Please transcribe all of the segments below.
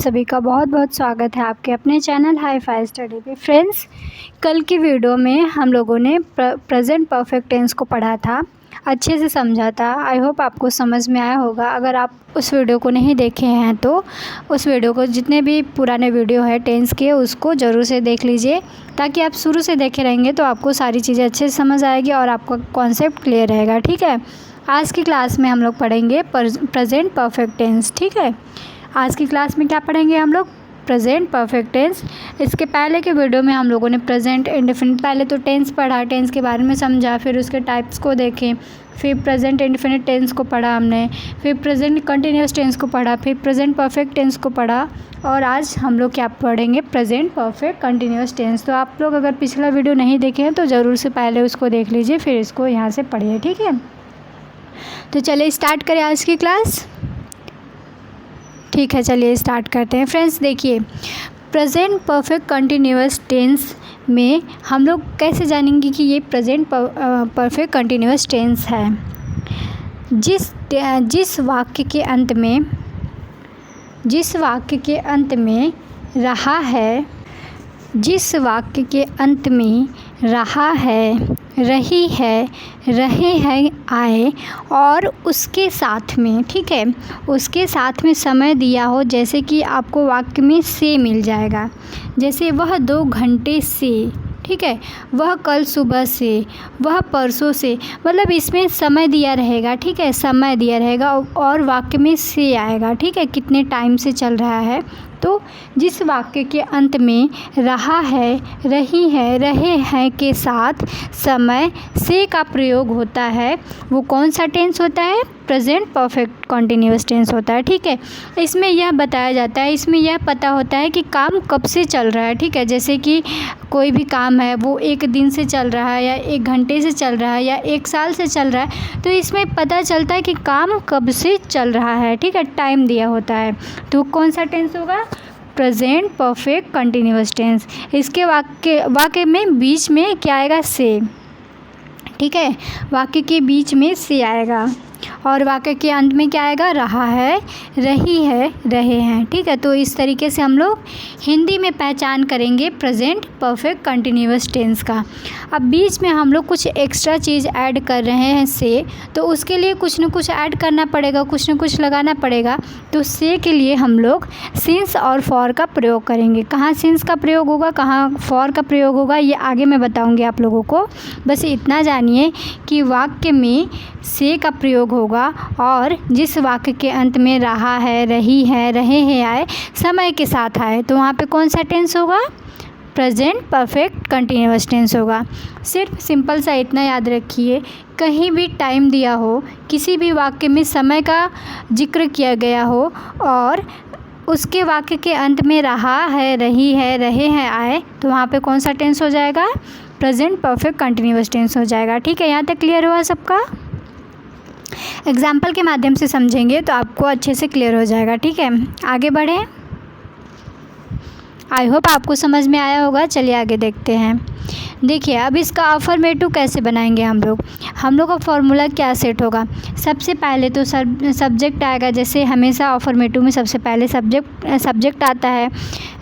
सभी का बहुत बहुत स्वागत है आपके अपने चैनल हाई फाई स्टडी पे। फ्रेंड्स, कल की वीडियो में हम लोगों ने प्रेजेंट परफेक्ट टेंस को पढ़ा था, अच्छे से समझा था। आई होप आपको समझ में आया होगा। अगर आप उस वीडियो को नहीं देखे हैं तो उस वीडियो को, जितने भी पुराने वीडियो है टेंस के, उसको ज़रूर से देख लीजिए, ताकि आप शुरू से देखे रहेंगे तो आपको सारी चीज़ें अच्छे से समझ आएगी और आपका कॉन्सेप्ट क्लियर रहेगा। ठीक है, आज की क्लास में हम लोग पढ़ेंगे प्रेजेंट परफेक्ट टेंस। ठीक है, आज की क्लास में क्या पढ़ेंगे हम लोग? Present perfect tense. इसके पहले के वीडियो में हम लोगों ने प्रेजेंट इंडेफिनिट, पहले तो टेंस पढ़ा, टेंस के बारे में समझा, फिर उसके टाइप्स को देखें, फिर प्रेजेंट इंडेफिनिट टेंस को पढ़ा हमने, फिर प्रेजेंट कंटिन्यूअस टेंस को पढ़ा, फिर प्रेजेंट परफेक्ट टेंस को पढ़ा, और आज हम लोग क्या पढ़ेंगे? Present perfect continuous tense. तो आप लोग अगर पिछला वीडियो नहीं देखे हैं तो ज़रूर से पहले उसको देख लीजिए, फिर इसको यहाँ से पढ़िए। ठीक है, तो चलिए स्टार्ट करें आज की क्लास। ठीक है, चलिए स्टार्ट करते हैं। फ्रेंड्स देखिए, प्रेजेंट परफेक्ट कंटिन्यूअस टेंस में हम लोग कैसे जानेंगे कि ये प्रेजेंट परफेक्ट कंटिन्यूअस टेंस है? जिस वाक्य के अंत में रहा है, जिस वाक्य के अंत में रहा है, रही है, रहे हैं, आए, और उसके साथ में, ठीक है, उसके साथ में समय दिया हो, जैसे कि आपको वाक्य में से मिल जाएगा, जैसे वह 2 घंटे से, ठीक है, वह कल सुबह से, वह परसों से, मतलब इसमें समय दिया रहेगा। ठीक है, समय दिया रहेगा और वाक्य में से आएगा। ठीक है, कितने टाइम से चल रहा है। तो जिस वाक्य के अंत में रहा है, रही है, रहे हैं के साथ समय से का प्रयोग होता है, वो कौन सा टेंस होता है? प्रेजेंट परफेक्ट कंटिन्यूअस टेंस होता है। ठीक है, इसमें यह बताया जाता है, इसमें यह पता होता है कि काम कब से चल रहा है। ठीक है, जैसे कि कोई भी काम है वो 1 दिन से चल रहा है, या 1 घंटे से चल रहा है, या 1 साल से चल रहा है, तो इसमें पता चलता है कि काम कब से चल रहा है। ठीक है, टाइम दिया होता है, तो कौन सा टेंस होगा? Present perfect continuous tense. इसके वाक्य में बीच में क्या आएगा? से। ठीक है, वाक्य के बीच में से आएगा, और वाक्य के अंत में क्या आएगा? रहा है, रही है, रहे हैं। ठीक है, तो इस तरीके से हम लोग हिंदी में पहचान करेंगे प्रेजेंट परफेक्ट कंटिन्यूअस टेंस का। अब बीच में हम लोग कुछ एक्स्ट्रा चीज़ ऐड कर रहे हैं से, तो उसके लिए कुछ न कुछ ऐड करना पड़ेगा, कुछ न कुछ लगाना पड़ेगा। तो से के लिए हम लोग सिंस और फॉर का प्रयोग करेंगे। कहाँ सिंस का प्रयोग होगा, कहाँ फॉर का प्रयोग होगा, ये आगे मैं बताऊँगी आप लोगों को। बस इतना जानिए कि वाक्य में से का प्रयोग होगा, और जिस वाक्य के अंत में रहा है, रही है, रहे हैं, आए, समय के साथ आए, तो वहाँ पे कौन सा टेंस होगा? प्रेजेंट परफेक्ट कंटिन्यूअस टेंस होगा। सिर्फ सिंपल सा इतना याद रखिए, कहीं भी टाइम दिया हो, किसी भी वाक्य में समय का जिक्र किया गया हो, और उसके वाक्य के अंत में रहा है, रही है, रहे हैं, आए, तो वहाँ पे कौन सा टेंस हो जाएगा? प्रेजेंट परफेक्ट कंटिन्यूअस टेंस हो जाएगा। ठीक है, यहाँ तक क्लियर हुआ सबका? एग्जाम्पल के माध्यम से समझेंगे तो आपको अच्छे से क्लियर हो जाएगा। ठीक है, आगे बढ़ें। आई होप आपको समझ में आया होगा। चलिए आगे देखते हैं। देखिए, अब इसका अफर्मेटिव कैसे बनाएंगे हम लोग का फॉर्मूला क्या सेट होगा? सबसे पहले तो सब्जेक्ट आएगा, जैसे हमेशा अफर्मेटिव में सबसे पहले सब्जेक्ट आता है।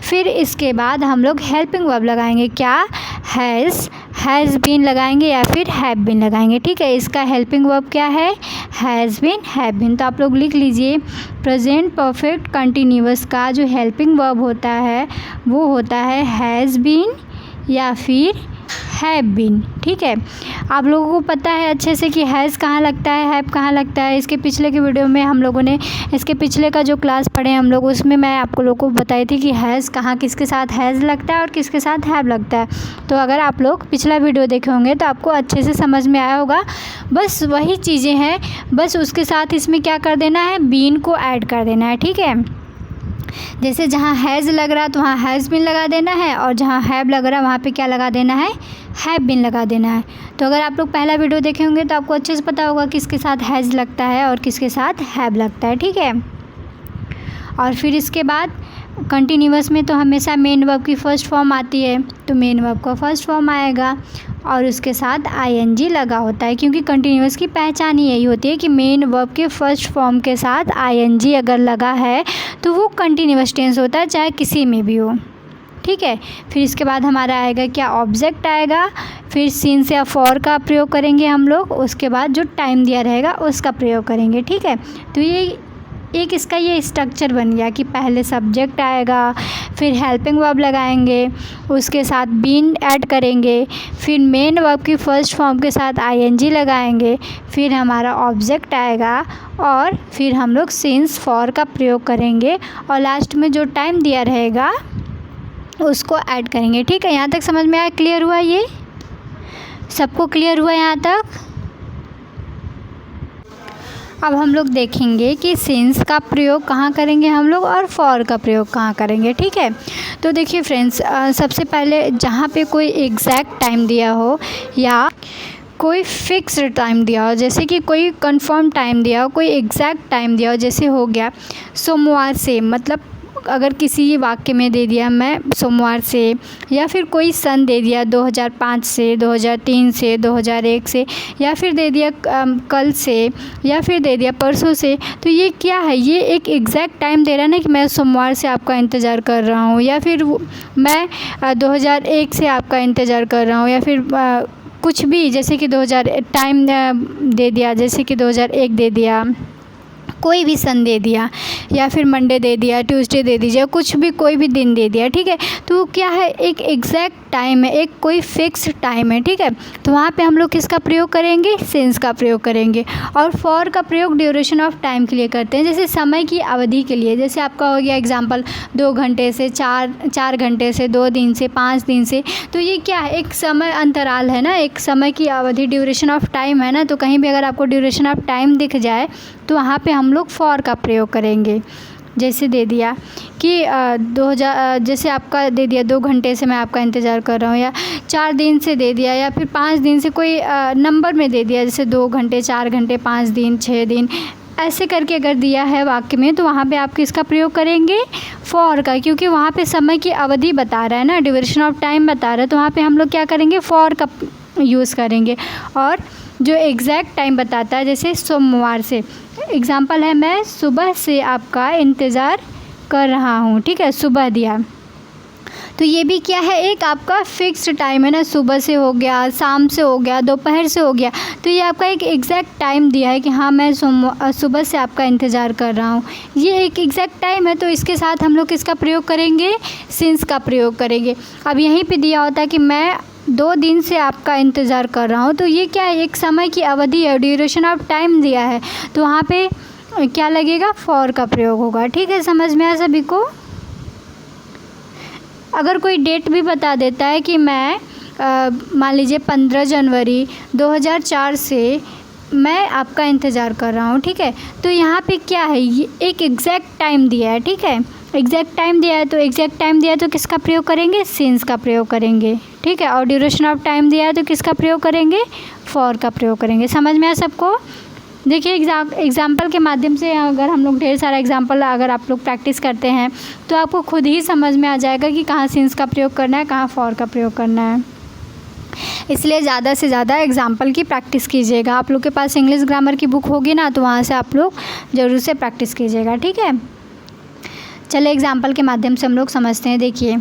फिर इसके बाद हम लोग हेल्पिंग वर्ब लगाएंगे। क्या? हैज़ बीन लगाएंगे या फिर हैव बीन लगाएंगे। ठीक है, इसका हेल्पिंग वर्ब क्या है? Has been, have been. तो आप लोग लिख लीजिए, प्रेजेंट परफेक्ट कंटिन्यूअस का जो हेल्पिंग वर्ब होता है वो होता है हैज़ बीन या फिर हैव बीन। ठीक है, आप लोगों को पता है अच्छे से कि हैज़ कहाँ लगता है, हैव कहाँ लगता है। इसके पिछले के वीडियो में हम लोगों ने, इसके पिछले का जो क्लास पढ़े हम लोग, उसमें मैं आपको लोगों को बताई थी कि हैज़ कहाँ किसके साथ हैज़ लगता है और किसके साथ हैव लगता है। तो अगर आप लोग पिछला वीडियो देखे होंगे तो आपको अच्छे से समझ में आया होगा। बस वही चीज़ें हैं, बस उसके साथ इसमें क्या कर देना है? बीन को ऐड कर देना है। ठीक है, जैसे जहाँ हैज़ लग रहा है तो वहाँ हैज़ बीन लगा देना है, और जहाँ हैव लग रहा है वहाँ पे क्या लगा देना है? हैव बीन लगा देना है। तो अगर आप लोग पहला वीडियो देखे होंगे तो आपको अच्छे से पता होगा किसके साथ हैज़ लगता है और किसके साथ हैव लगता है। ठीक है, और फिर इसके बाद कंटिन्यूअस में तो हमेशा मेन वर्ब की फ़र्स्ट फॉर्म आती है, तो मेन वर्ब का फर्स्ट फॉर्म आएगा और उसके साथ आईएनजी लगा होता है, क्योंकि कंटिन्यूअस की पहचान ही यही होती है कि मेन वर्ब के फर्स्ट फॉर्म के साथ आईएनजी अगर लगा है तो वो कंटिन्यूअस टेंस होता है, चाहे किसी में भी हो। ठीक है, फिर इसके बाद हमारा आएगा क्या, ऑब्जेक्ट आएगा, फिर सिंस या फॉर का प्रयोग करेंगे हम लोग, उसके बाद जो टाइम दिया रहेगा उसका प्रयोग करेंगे। ठीक है, तो ये एक इसका ये स्ट्रक्चर बन गया कि पहले सब्जेक्ट आएगा, फिर हेल्पिंग वर्ब लगाएंगे, उसके साथ बीन ऐड करेंगे, फिर मेन वर्ब की फर्स्ट फॉर्म के साथ आईएनजी लगाएंगे, फिर हमारा ऑब्जेक्ट आएगा और फिर हम लोग सिंस फॉर का प्रयोग करेंगे और लास्ट में जो टाइम दिया रहेगा उसको ऐड करेंगे। ठीक है, यहाँ तक समझ में आया, क्लियर हुआ, ये सबको क्लियर हुआ यहाँ तक। अब हम लोग देखेंगे कि सिंस का प्रयोग कहाँ करेंगे हम लोग और फॉर का प्रयोग कहाँ करेंगे। ठीक है, तो देखिए फ्रेंड्स, सबसे पहले जहाँ पे कोई एग्जैक्ट टाइम दिया हो या कोई फिक्स्ड टाइम दिया हो, जैसे कि कोई कंफर्म टाइम दिया हो, कोई एग्जैक्ट टाइम दिया हो, जैसे हो गया सोमवार से, मतलब अगर किसी वाक्य में दे दिया मैं सोमवार से, या फिर कोई सन दे दिया 2005 से, 2003 से, 2001 से, या फिर दे दिया कल से, या फिर दे दिया परसों से, तो ये क्या है, ये एक एग्जैक्ट टाइम दे रहा है ना कि मैं सोमवार से आपका इंतज़ार कर रहा हूँ, या फिर मैं 2001 से आपका इंतज़ार कर रहा हूँ, या फिर कुछ भी, जैसे कि 2000 टाइम दे दिया, जैसे कि 2001 दे दिया, कोई भी सन दे दिया, या फिर मंडे दे दिया, ट्यूसडे दे दीजिए, कुछ भी कोई भी दिन दे दिया। ठीक है, तो क्या है, एक एग्जैक्ट टाइम है, एक कोई फिक्स टाइम है। ठीक है, तो वहाँ पे हम लोग किसका प्रयोग करेंगे, सिंस का प्रयोग करेंगे। और फॉर का प्रयोग ड्यूरेशन ऑफ टाइम के लिए करते हैं, जैसे समय की अवधि के लिए, जैसे आपका हो गया एग्जाम्पल 2 घंटे से 4 घंटे से, 2 दिन से, 5 दिन से, तो ये क्या है, एक समय अंतराल है ना, एक समय की अवधि, ड्यूरेशन ऑफ टाइम है ना। तो कहीं भी अगर आपको ड्यूरेशन ऑफ टाइम दिख जाए तो वहाँ पे हम लोग फॉर का प्रयोग करेंगे। जैसे दे दिया कि 2000, जैसे आपका दे दिया 2 घंटे से मैं आपका इंतज़ार कर रहा हूँ, या 4 दिन से दे दिया, या फिर 5 दिन से, कोई नंबर में दे दिया, जैसे 2 घंटे, 4 घंटे, 5 दिन, 6 दिन, ऐसे करके अगर दिया है वाक्य में, तो वहाँ पे आप किसका प्रयोग करेंगे, फॉर का, क्योंकि वहाँ पे समय की अवधि बता रहा है ना, ड्यूरेशन ऑफ टाइम बता रहा है, तो वहाँ पे हम लोग क्या करेंगे, फॉर का यूज़ करेंगे। और जो एग्जैक्ट टाइम बताता है, जैसे सोमवार से, एग्ज़ाम्पल है मैं सुबह से आपका इंतज़ार कर रहा हूँ। ठीक है, सुबह दिया, तो ये भी क्या है, एक आपका फिक्स्ड टाइम है ना, सुबह से हो गया, शाम से हो गया, दोपहर से हो गया, तो ये आपका एक एग्जैक्ट टाइम दिया है कि हाँ मैं सुबह से आपका इंतज़ार कर रहा हूँ, ये एक एग्जैक्ट टाइम है। तो इसके साथ हम लोग किसका प्रयोग करेंगे, सिंस का प्रयोग करेंगे। अब यहीं पे दिया होता है कि मैं 2 दिन से आपका इंतज़ार कर रहा हूँ, तो ये क्या है, एक समय की अवधि है, ड्यूरेशन ऑफ टाइम दिया है, तो वहाँ पे क्या लगेगा, फॉर का प्रयोग होगा। ठीक है, समझ में आया सभी को। अगर कोई डेट भी बता देता है कि मैं मान लीजिए 15 जनवरी 2004 से मैं आपका इंतज़ार कर रहा हूँ, ठीक है, तो यहाँ पे क्या है, ये एक एग्जैक्ट टाइम दिया है। ठीक है, एग्जैक्ट टाइम दिया है, तो एग्जैक्ट टाइम दिया है तो किसका प्रयोग करेंगे, सिंस का प्रयोग करेंगे। ठीक है, और ड्यूरेशन ऑफ टाइम दिया है तो किसका प्रयोग करेंगे, फॉर का प्रयोग करेंगे। समझ में आया सबको। देखिए एग्जाम्पल के माध्यम से अगर हम लोग ढेर सारा एग्जाम्पल अगर आप लोग प्रैक्टिस करते हैं तो आपको खुद ही समझ में आ जाएगा कि कहाँ सिंस का प्रयोग करना है, कहाँ फॉर का प्रयोग करना है। इसलिए ज़्यादा से ज़्यादा एग्जाम्पल की प्रैक्टिस कीजिएगा। आप लोग के पास इंग्लिश ग्रामर की बुक होगी ना, तो वहाँ से आप लोग ज़रूर से प्रैक्टिस कीजिएगा। ठीक है, चलिए एग्जाम्पल के माध्यम से हम लोग समझते हैं। देखिए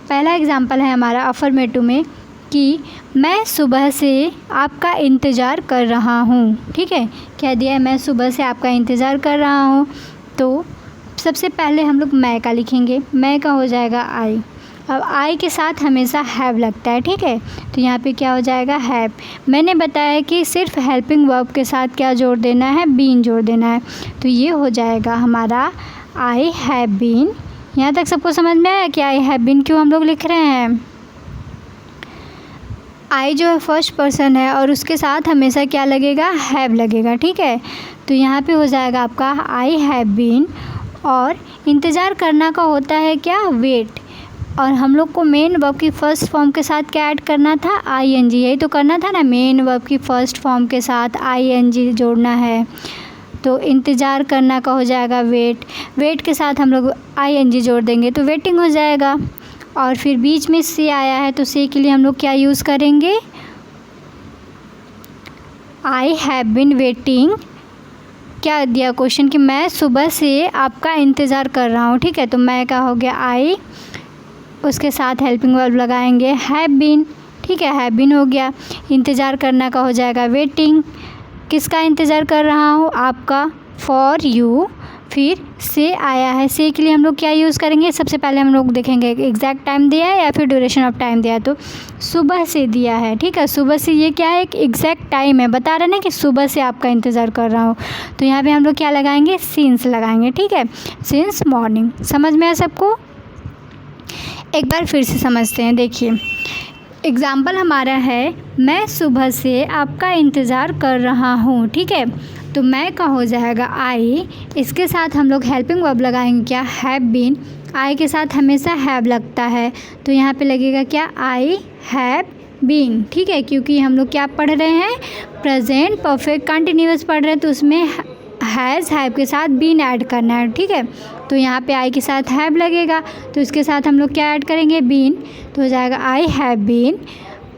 पहला एग्जाम्पल है हमारा अफर्मेटिव में कि मैं सुबह से आपका इंतज़ार कर रहा हूँ। ठीक है, कह दिया है मैं सुबह से आपका इंतज़ार कर रहा हूँ, तो सबसे पहले हम लोग मैं का लिखेंगे। मैं का हो जाएगा आई। अब आई के साथ हमेशा हैव लगता है। ठीक है, तो यहाँ पे क्या हो जाएगा, हैव। मैंने बताया कि सिर्फ हेल्पिंग वर्ब के साथ क्या जोड़ देना है, बीन जोड़ देना है, तो ये हो जाएगा हमारा आई हैव बीन। यहाँ तक सबको समझ में आया कि आई हैव बीन क्यों हम लोग लिख रहे हैं। आई जो है फर्स्ट पर्सन है और उसके साथ हमेशा क्या लगेगा, हैव लगेगा। ठीक है, तो यहाँ पे हो जाएगा आपका आई हैव बीन। और इंतज़ार करना का होता है क्या, वेट। और हम लोग को मेन वर्ब की फ़र्स्ट फॉर्म के साथ क्या ऐड करना था, आईएनजी। यही तो करना था ना, मेन वर्ब की फ़र्स्ट फॉर्म के साथ आईएनजी जोड़ना है। तो इंतज़ार करना का हो जाएगा वेट, वेट के साथ हम लोग ING जोड़ देंगे तो वेटिंग हो जाएगा। और फिर बीच में से आया है तो से के लिए हम लोग क्या यूज़ करेंगे, आई हैव बीन वेटिंग, क्या दिया क्वेश्चन कि मैं सुबह से आपका इंतज़ार कर रहा हूँ, ठीक है। तो मैं का हो गया आई, उसके साथ हेल्पिंग वर्ब लगाएंगे हैव बीन, ठीक है, हैव बीन हो गया। इंतज़ार करना का हो जाएगा वेटिंग, किसका इंतज़ार कर रहा हूँ, आपका, फॉर यू। फिर से आया है, से के लिए हम लोग क्या यूज़ करेंगे, सबसे पहले हम लोग देखेंगे एग्जैक्ट टाइम दिया है या फिर ड्यूरेशन ऑफ टाइम दिया है। तो सुबह से दिया है, ठीक है, सुबह से ये क्या है, एक एग्जैक्ट टाइम है, बता रहा ना कि सुबह से आपका इंतज़ार कर रहा हूँ। तो यहाँ पे हम लोग क्या लगाएंगे, सिंस लगाएंगे, ठीक है, सिंस मॉर्निंग। समझ में आया सबको? एक बार फिर से समझते हैं। देखिए एग्ज़ाम्पल हमारा है, मैं सुबह से आपका इंतज़ार कर रहा हूँ, ठीक है। तो मैं का हो जाएगा आई, इसके साथ हम लोग हेल्पिंग वर्ब लगाएंगे क्या, हैव बीन। आई के साथ हमेशा हैव लगता है तो यहाँ पे लगेगा क्या, आई हैव बीन, ठीक है, क्योंकि हम लोग क्या पढ़ रहे हैं, प्रेजेंट परफेक्ट कंटिन्यूअस पढ़ रहे हैं तो उसमें हैज़ हैव के साथ बीन ऐड करना है, ठीक है। तो यहाँ पे आई के साथ हैव लगेगा तो इसके साथ हम लोग क्या ऐड करेंगे, बीन। तो हो जाएगा आई हैव बीन,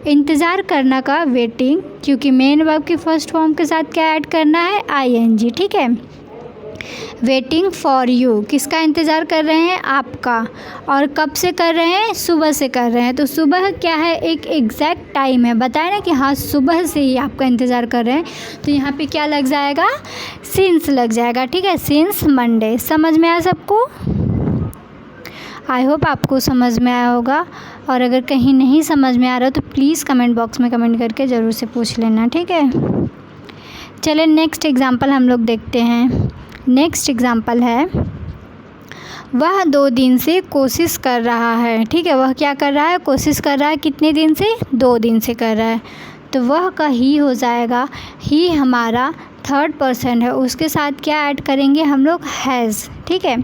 इंतज़ार करना का वेटिंग, क्योंकि मेन वर्ब की फर्स्ट फॉर्म के साथ क्या ऐड करना है, ING, ठीक है। वेटिंग फॉर यू, किसका इंतज़ार कर रहे हैं, आपका। और कब से कर रहे हैं, सुबह से कर रहे हैं। तो सुबह क्या है, एक एग्जैक्ट टाइम है, बताया ना कि हाँ सुबह से ही आपका इंतज़ार कर रहे हैं। तो यहाँ पे क्या लग जाएगा, सिंस लग जाएगा, ठीक है, सिंस मंडे। समझ में आया सबको? आई होप आपको समझ में आया होगा। और अगर कहीं नहीं समझ में आ रहा तो प्लीज़ कमेंट बॉक्स में कमेंट करके ज़रूर से पूछ लेना, ठीक है। चलिए नेक्स्ट एग्ज़ाम्पल हम लोग देखते हैं। नेक्स्ट एग्ज़ाम्पल है, वह 2 दिन से कोशिश कर रहा है, ठीक है। वह क्या कर रहा है, कोशिश कर रहा है, कितने दिन से, 2 दिन से कर रहा है। तो वह का ही हो जाएगा, ही हमारा थर्ड पर्सन है, उसके साथ क्या ऐड करेंगे हम लोग, हैज़, ठीक है।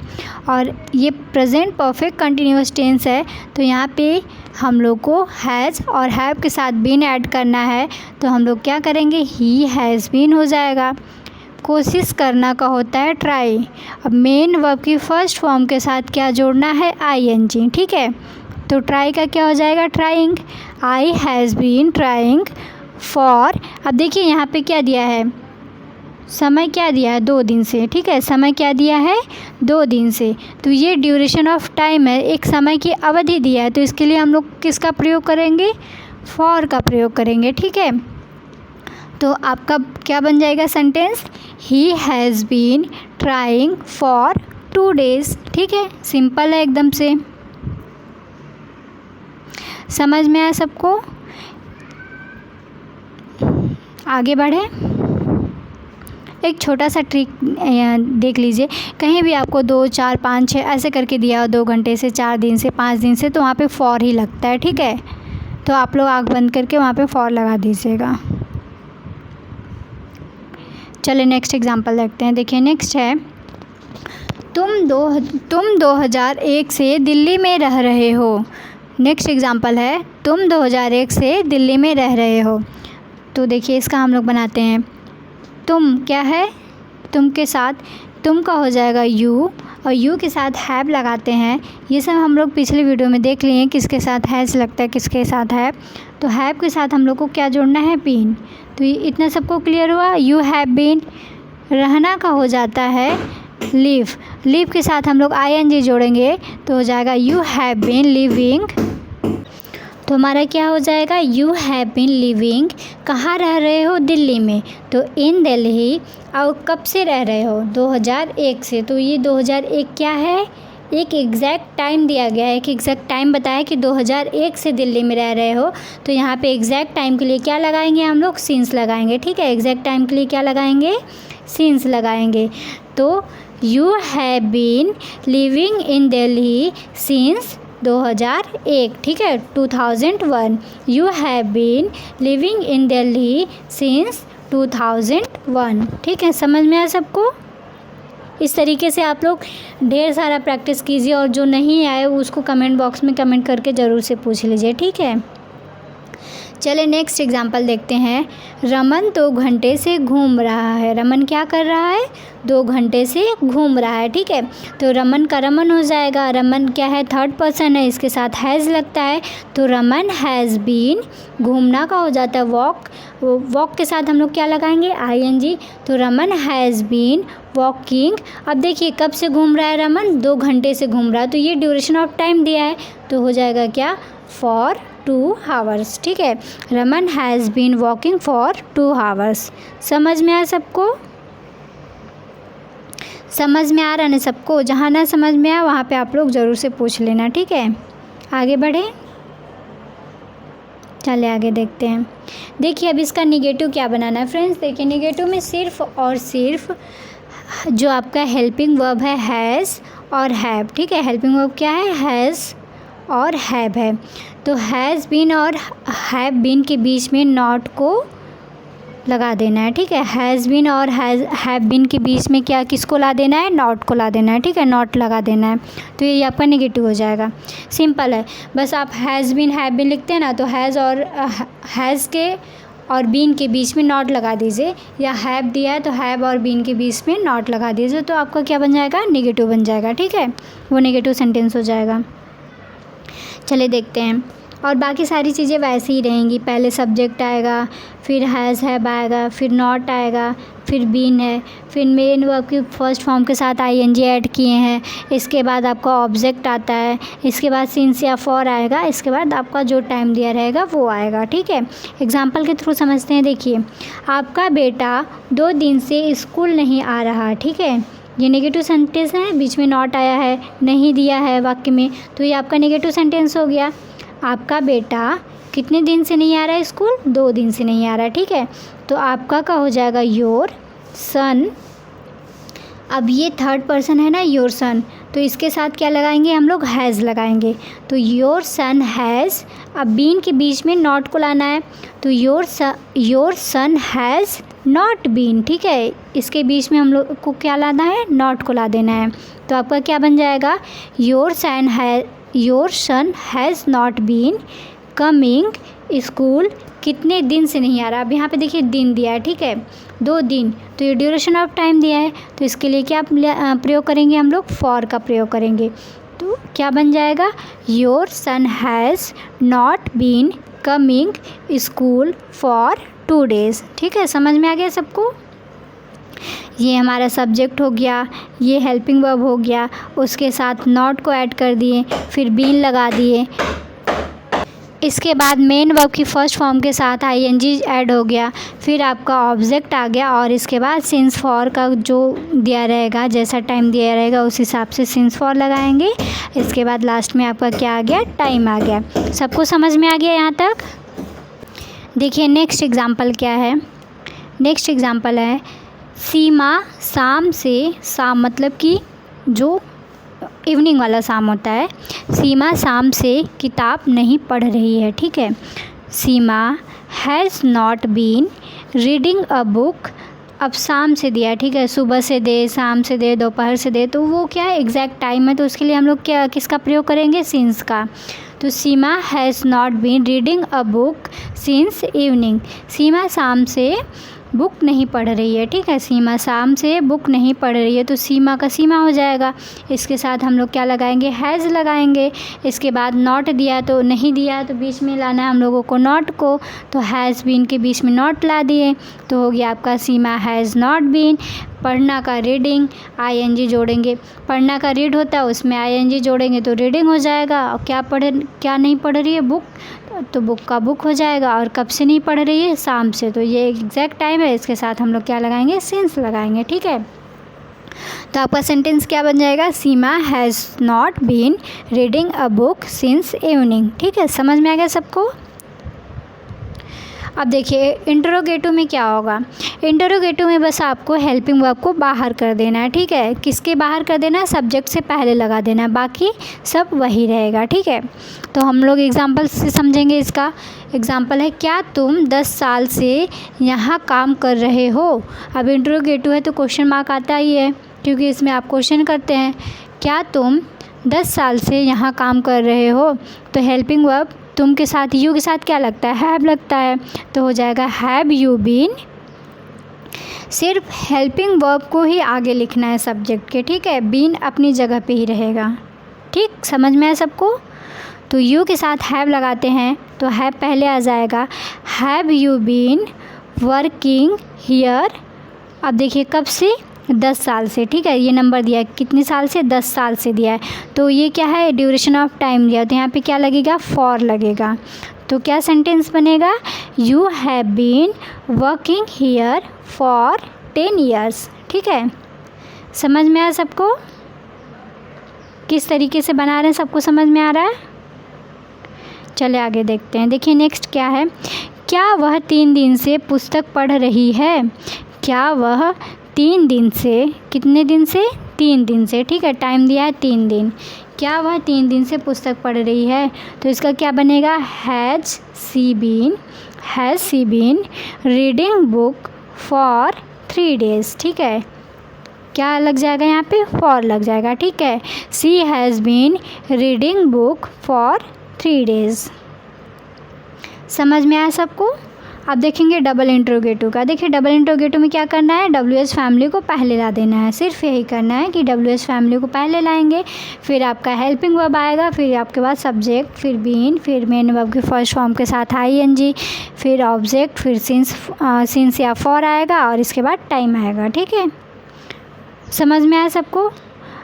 और ये प्रेजेंट परफेक्ट कंटिन्यूअस टेंस है तो यहाँ पे हम लोग को हैज़ और हैव के साथ बीन ऐड करना है। तो हम लोग क्या करेंगे, ही हैज़ बीन हो जाएगा। कोशिश करना का होता है ट्राई। अब मेन वर्ब की फर्स्ट फॉर्म के साथ क्या जोड़ना है, ING, ठीक है। तो ट्राई का क्या हो जाएगा, trying. I has been trying for, अब देखिए यहाँ पे क्या दिया है, समय क्या दिया है, 2 दिन से, ठीक है, समय क्या दिया है, 2 दिन से। तो ये ड्यूरेशन ऑफ टाइम है, एक समय की अवधि दिया है, तो इसके लिए हम लोग किसका प्रयोग करेंगे, फॉर का प्रयोग करेंगे, ठीक है। तो आपका क्या बन जाएगा sentence, he has been trying for 2 days, ठीक है, सिंपल है एकदम से। समझ में आया सबको? आगे बढ़े। एक छोटा सा ट्रिक देख लीजिए, कहीं भी आपको 2, 4, 5, 6 ऐसे करके दिया हो, 2 घंटे से, 4 दिन से, 5 दिन से, तो वहाँ पे फॉर ही लगता है, ठीक है। तो आप लोग आँख बंद करके वहाँ पे फॉर लगा दीजिएगा। चलिए नेक्स्ट एग्जांपल देखते हैं। देखिए नेक्स्ट है, तुम 2001 से दिल्ली में रह रहे हो। नेक्स्ट एग्जांपल है, तुम 2001 से दिल्ली में रह रहे हो। तो देखिए इसका हम लोग बनाते हैं, तुम क्या है, तुम के साथ तुम का हो जाएगा यू, और यू के साथ हैव लगाते हैं। ये सब हम लोग पिछले वीडियो में देख लिए हैं, किसके साथ हैज़ लगता है, किसके साथ हैव। तो हैव के साथ हम लोग को क्या जोड़ना है, बीन। तो ये इतना सबको क्लियर हुआ, यू हैव बीन। रहना का हो जाता है लिव, लिव के साथ हम लोग ING जोड़ेंगे तो हो जाएगा यू हैव बीन लिविंग। तो हमारा क्या हो जाएगा, यू हैव बीन लिविंग, कहाँ रह रहे हो, दिल्ली में। तो इन दिल्ली, और कब से रह रहे हो, 2001 से। तो ये 2001 क्या है, एक एग्जैक्ट टाइम दिया गया है, एक एग्जैक्ट टाइम बताया कि 2001 से दिल्ली में रह रहे हो। तो यहाँ पे एग्जैक्ट टाइम के लिए क्या लगाएंगे हम लोग, सिंस लगाएंगे, ठीक है। एग्जैक्ट टाइम के लिए क्या लगाएंगे, सिंस लगाएंगे। तो you have been living in Delhi since 2001, ठीक है, 2001। You have been living in Delhi since 2001, ठीक है। समझ में आया सबको? इस तरीके से आप लोग ढेर सारा प्रैक्टिस कीजिए, और जो नहीं आए उसको कमेंट बॉक्स में कमेंट करके ज़रूर से पूछ लीजिए, ठीक है। चले नेक्स्ट एग्जांपल देखते हैं। रमन 2 घंटे से घूम रहा है। रमन क्या कर रहा है? 2 घंटे से घूम रहा है, ठीक है। तो रमन का रमन हो जाएगा। रमन क्या है? थर्ड पर्सन है, इसके साथ हैज़ लगता है, तो रमन हैज़ बीन। घूमना का हो जाता है वॉक। वॉक के साथ हम लोग क्या लगाएंगे? ING। तो रमन हैज़ बीन वॉकिंग। अब देखिए कब से घूम रहा है रमन? 2 घंटे से घूम रहा है, तो ये ड्यूरेशन ऑफ टाइम दिया है, तो हो जाएगा क्या? फॉर 2 आवर्स, ठीक है। Raman has been walking for 2 hours. समझ में आया सबको? समझ में आ रहा ना सबको? जहाँ ना समझ में आया वहाँ पे आप लोग ज़रूर से पूछ लेना, ठीक है। आगे बढ़े, चले आगे देखते हैं। देखिए अब इसका निगेटिव क्या बनाना है फ्रेंड्स। देखिए निगेटिव में सिर्फ और सिर्फ जो आपका हेल्पिंग वर्ब है हैज़ और हैव, ठीक है। हेल्पिंग वर्ब क्या है? हैज़ और हैव है। तो हैज़ बीन और हैव बीन के बीच में नॉट को लगा देना है, ठीक है। हैज़ बीन और हैव बीन के बीच में क्या किसको ला देना है? नॉट को ला देना है, ठीक है। नॉट लगा देना है, तो ये आपका नेगेटिव हो जाएगा। सिंपल है, बस आप हैज़ बीन हैव बीन लिखते हैं ना, तो हैज़ और हैज़ के और बीन के बीच में नॉट लगा दीजिए, या हैव दिया है तो हैव और बीन के बीच में नॉट लगा दीजिए, तो आपका क्या बन जाएगा? नेगेटिव बन जाएगा, ठीक है। वो नेगेटिव सेंटेंस हो जाएगा। चलिए देखते हैं। और बाकी सारी चीज़ें वैसे ही रहेंगी। पहले सब्जेक्ट आएगा, फिर हैज़ हैव आएगा, फिर नॉट आएगा, फिर बीन है, फिर मेन वर्ब की फर्स्ट फॉर्म के साथ ING ऐड किए हैं। इसके बाद आपका ऑब्जेक्ट आता है, इसके बाद सिंस या फॉर आएगा, इसके बाद आपका जो टाइम दिया रहेगा वो आएगा, ठीक है। एग्जाम्पल के थ्रू समझते हैं। देखिए आपका बेटा 2 दिन से स्कूल नहीं आ रहा, ठीक है। ये नेगेटिव सेंटेंस है, बीच में नॉट आया है, नहीं दिया है वाक्य में, तो ये आपका नेगेटिव सेंटेंस हो गया। आपका बेटा कितने दिन से नहीं आ रहा है स्कूल? 2 दिन से नहीं आ रहा है, ठीक है। तो आपका का हो जाएगा योर सन। अब ये थर्ड पर्सन है ना, योर सन, तो इसके साथ क्या लगाएंगे हम लोग? हैज़ लगाएंगे। तो योर सन हैज़, अब बीन के बीच में नॉट को लाना है, तो your son has not been, ठीक है। इसके बीच में हम लोग को क्या लाना है? नॉट को ला देना है, तो आपका क्या बन जाएगा? Your son has not been coming school. कितने दिन से नहीं आ रहा? अब यहाँ पे देखिए दिन दिया है, ठीक है, 2 दिन, तो ये ड्यूरेशन ऑफ टाइम दिया है, तो इसके लिए क्या प्रयोग करेंगे हम लोग? फॉर का प्रयोग करेंगे। तो क्या बन जाएगा? Your son has not been coming school for 2 days, ठीक है। समझ में आ गया सबको? ये हमारा सब्जेक्ट हो गया, ये हेल्पिंग वर्ब हो गया, उसके साथ नॉट को ऐड कर दिए, फिर बीन लगा दिए, इसके बाद मेन वर्ब की फर्स्ट फॉर्म के साथ ING ऐड हो गया, फिर आपका ऑब्जेक्ट आ गया, और इसके बाद सिंस फॉर का जो दिया रहेगा, जैसा टाइम दिया रहेगा उस हिसाब से सिंस फॉर लगाएंगे। इसके बाद लास्ट में आपका क्या आ गया? टाइम आ गया। सबको समझ में आ गया यहाँ तक? देखिए नेक्स्ट एग्जाम्पल क्या है। नेक्स्ट एग्जाम्पल है सीमा शाम से, शाम मतलब कि जो इवनिंग वाला शाम होता है, सीमा शाम से किताब नहीं पढ़ रही है, ठीक है। Seema has not been reading a book. अब शाम से दिया, ठीक है, सुबह से दे, शाम से दे, दोपहर से दे, तो वो क्या है? एग्जैक्ट टाइम है, तो उसके लिए हम लोग क्या किसका प्रयोग करेंगे? सिंस का। तो Seema has not been reading a book since evening. Seema शाम से बुक नहीं पढ़ रही है, ठीक है। सीमा शाम से बुक नहीं पढ़ रही है, तो सीमा का सीमा हो जाएगा। इसके साथ हम लोग क्या लगाएंगे? हैज़ लगाएंगे। इसके बाद नॉट दिया तो नहीं दिया, तो बीच में लाना है हम लोगों को नॉट को, तो हैज़ बीन के बीच में नॉट ला दिए, तो हो गया आपका सीमा हैज़ नॉट बीन। पढ़ना का रीडिंग, ING जोड़ेंगे। पढ़ना का रीड होता है, उसमें ING जोड़ेंगे तो रीडिंग हो जाएगा। और क्या नहीं पढ़ रही है? बुक, तो बुक का बुक हो जाएगा। और कब से नहीं पढ़ रही है? शाम से, तो ये एग्जैक्ट टाइम है। इसके साथ हम लोग क्या लगाएंगे? सिंस लगाएंगे, ठीक है। तो आपका सेंटेंस क्या बन जाएगा? Seema has not been reading a book since evening, ठीक है। समझ में आ गया सबको? अब देखिए इंटरोगेटिव में क्या होगा। इंटरोगेटिव में बस आपको हेल्पिंग वर्ब को बाहर कर देना है, ठीक है। किसके बाहर कर देना है? सब्जेक्ट से पहले लगा देना है, बाकी सब वही रहेगा, ठीक है। तो हम लोग एग्जाम्पल से समझेंगे इसका। एग्जाम्पल है क्या तुम 10 साल से यहाँ काम कर रहे हो। अब इंटरोगेटिव है तो क्वेश्चन मार्क आता ही है, क्योंकि इसमें आप क्वेश्चन करते हैं क्या तुम 10 साल से यहाँ काम कर रहे हो, तो हेल्पिंग वर्ब तुम के साथ यू के साथ क्या लगता है, हैव लगता है, तो हो जाएगा हैव यू बीन। सिर्फ हेल्पिंग वर्ब को ही आगे लिखना है सब्जेक्ट के, ठीक है, बीन अपनी जगह पे ही रहेगा। ठीक, समझ में आया सबको। तो यू के साथ हैव लगाते हैं तो हैव पहले आ जाएगा, have you been working here. अब देखिए कब से, 10 साल से, ठीक है, ये नंबर दिया है कितने साल से, 10 साल से दिया है, तो ये क्या है, ड्यूरेशन ऑफ टाइम दिया, तो यहाँ पे क्या लगेगा, फॉर लगेगा। तो क्या सेंटेंस बनेगा, you have been working here for 10 years. ठीक है, समझ में आया सबको, किस तरीके से बना रहे हैं, सबको समझ में आ रहा है। चले आगे देखते हैं। देखिए नेक्स्ट क्या है, क्या वह 3 दिन से पुस्तक पढ़ रही है। क्या वह 3 दिन से, कितने दिन से, 3 दिन से, ठीक है, टाइम दिया है 3 दिन। क्या वह 3 दिन से पुस्तक पढ़ रही है, तो इसका क्या बनेगा, has she been reading book for 3 days. ठीक है, क्या लग जाएगा यहाँ पे, फॉर लग जाएगा। ठीक है, she has been reading book for 3 days. समझ में आया सबको। अब देखेंगे डबल इंट्रोगेटिव का। देखिए डबल इंट्रोगेटिव में क्या करना है, WH फैमिली को पहले ला देना है, सिर्फ यही करना है कि WH फैमिली को पहले लाएंगे, फिर आपका हेल्पिंग वर्ब आएगा, फिर आपके पास सब्जेक्ट, फिर बीन, फिर मेन वर्ब के फर्स्ट फॉर्म के साथ ING, फिर ऑब्जेक्ट, फिर सिंस या फॉर आएगा और इसके बाद टाइम आएगा। ठीक है, समझ में आया सबको।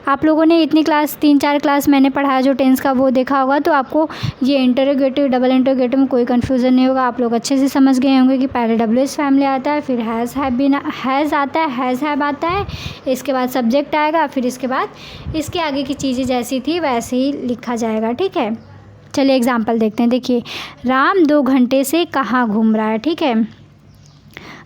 आप लोगों ने इतनी क्लास 3-4 क्लास मैंने पढ़ाया जो टेंस का वो देखा होगा, तो आपको ये इंटरोगेटिव डबल इंटरोगेटिव में कोई कन्फ्यूज़न नहीं होगा। आप लोग अच्छे से समझ गए होंगे कि पहले WH फैमिली आता है, फिर हैज़ हैव बीन, हैज़ आता है, हैज़ हैव आता है, इसके बाद सब्जेक्ट आएगा, फिर इसके बाद इसके आगे की चीज़ें जैसी थी वैसे ही लिखा जाएगा। ठीक है, चलिए एग्जाम्पल देखते हैं। देखिए राम 2 घंटे से कहाँ घूम रहा है। ठीक है,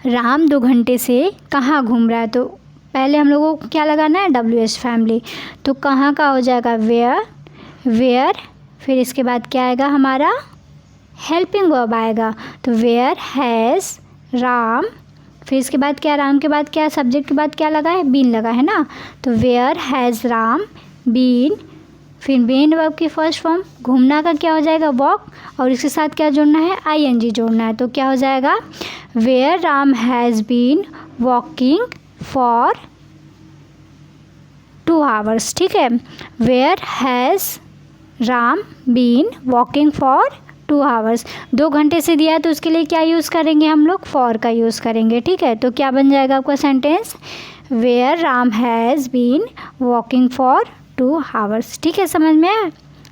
राम 2 घंटे से कहाँ घूम रहा है, तो पहले हम लोगों को क्या लगाना है, WH फैमिली, तो कहाँ का हो जाएगा, वेयर, फिर इसके बाद क्या आएगा, हमारा हेल्पिंग वर्ब आएगा, तो वेयर हैज़ राम, फिर इसके बाद क्या, राम के बाद क्या, सब्जेक्ट के बाद क्या लगा है, बीन लगा है ना, तो वेयर हैज़ राम बीन, फिर मेन वर्ब की फर्स्ट फॉर्म, घूमना का क्या हो जाएगा, वॉक, और इसके साथ क्या जोड़ना है, ING जोड़ना है, तो क्या हो जाएगा, where Ram has been walking for 2 hours. ठीक है, where has Ram been walking for 2 hours. 2 घंटे से दिया है तो उसके लिए क्या यूज़ करेंगे हम लोग, फॉर का यूज़ करेंगे। ठीक है, तो क्या बन जाएगा आपका sentence, where Ram has been walking for 2 hours. ठीक है, समझ में आया।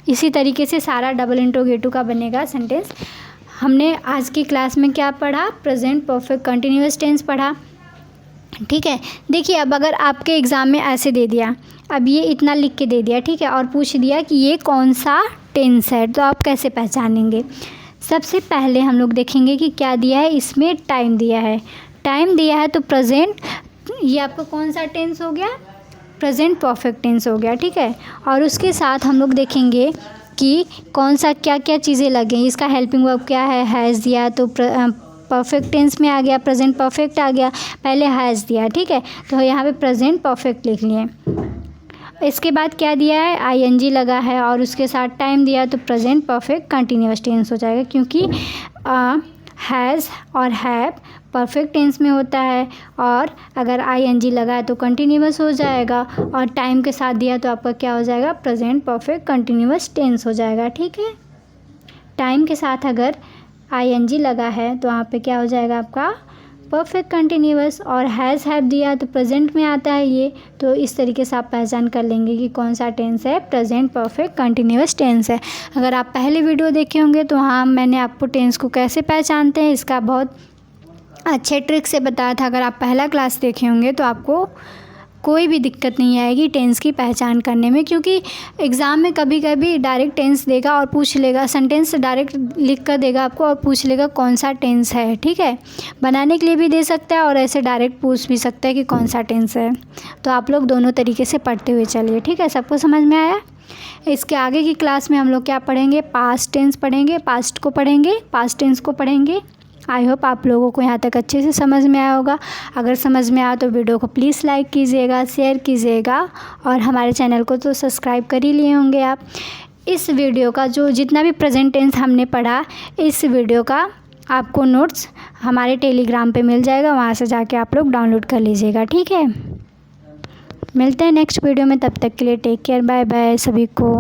इसी तरीके से सारा डबल इंट्रोगेटिव का बनेगा सेंटेंस। हमने आज की क्लास में क्या पढ़ा, प्रेजेंट परफेक्ट कंटिन्यूअस टेंस पढ़ा। ठीक है, देखिए अब अगर आपके एग्ज़ाम में ऐसे दे दिया, अब ये इतना लिख के दे दिया, ठीक है, और पूछ दिया कि ये कौन सा टेंस है, तो आप कैसे पहचानेंगे। सबसे पहले हम लोग देखेंगे कि क्या दिया है, इसमें टाइम दिया है, टाइम दिया है तो प्रेजेंट, ये आपका कौन सा टेंस हो गया, प्रेजेंट परफेक्ट टेंस हो गया। ठीक है, और उसके साथ हम लोग देखेंगे कि कौन सा क्या क्या चीज़ें लगें, इसका हेल्पिंग वर्ब क्या है, हैज़ दिया तो परफेक्ट टेंस में आ गया, प्रेजेंट परफेक्ट आ गया, पहले हैज़ दिया। ठीक है, तो यहाँ पे प्रेजेंट परफेक्ट लिख लिए। इसके बाद क्या दिया है, ING लगा है और उसके साथ टाइम दिया, तो प्रेजेंट परफेक्ट कंटिन्यूअस टेंस हो जाएगा, क्योंकि हैज़ और हैव परफेक्ट टेंस में होता है, और अगर ING लगा है तो कंटिन्यूअस हो जाएगा, और टाइम के साथ दिया तो आपका क्या हो जाएगा, प्रेजेंट परफेक्ट कंटिन्यूअस टेंस हो जाएगा। ठीक है, टाइम के साथ अगर ING लगा है तो वहाँ पे क्या हो जाएगा आपका परफेक्ट कंटिन्यूअस, और हैज़ हैव दिया तो प्रेजेंट में आता है ये, तो इस तरीके से आप पहचान कर लेंगे कि कौन सा टेंस है, प्रेजेंट परफेक्ट कंटिन्यूअस टेंस है। अगर आप पहले वीडियो देखे होंगे तो हाँ, मैंने आपको टेंस को कैसे पहचानते हैं इसका बहुत अच्छे ट्रिक से बताया था। अगर आप पहला क्लास देखे होंगे तो आपको कोई भी दिक्कत नहीं आएगी टेंस की पहचान करने में, क्योंकि एग्ज़ाम में कभी कभी डायरेक्ट टेंस देगा और पूछ लेगा, सेंटेंस डायरेक्ट लिख कर देगा आपको और पूछ लेगा कौन सा टेंस है। ठीक है, बनाने के लिए भी दे सकता है और ऐसे डायरेक्ट पूछ भी सकता है कि कौन सा टेंस है। तो आप लोग दोनों तरीके से पढ़ते हुए चलिए। ठीक है, सबको समझ में आया। इसके आगे की क्लास में हम लोग क्या पढ़ेंगे, पास्ट टेंस पढ़ेंगे, पास्ट को पढ़ेंगे, पास्ट टेंस को पढ़ेंगे। आई होप आप लोगों को यहाँ तक अच्छे से समझ में आया होगा। अगर समझ में आया तो वीडियो को प्लीज़ लाइक कीजिएगा, शेयर कीजिएगा, और हमारे चैनल को तो सब्सक्राइब कर ही लिए होंगे आप। इस वीडियो का जो जितना भी प्रेजेंट टेंस हमने पढ़ा, इस वीडियो का आपको नोट्स हमारे टेलीग्राम पे मिल जाएगा, वहाँ से जाके आप लोग डाउनलोड कर लीजिएगा। ठीक है, मिलते हैं नेक्स्ट वीडियो में, तब तक के लिए टेक केयर, बाय बाय सभी को।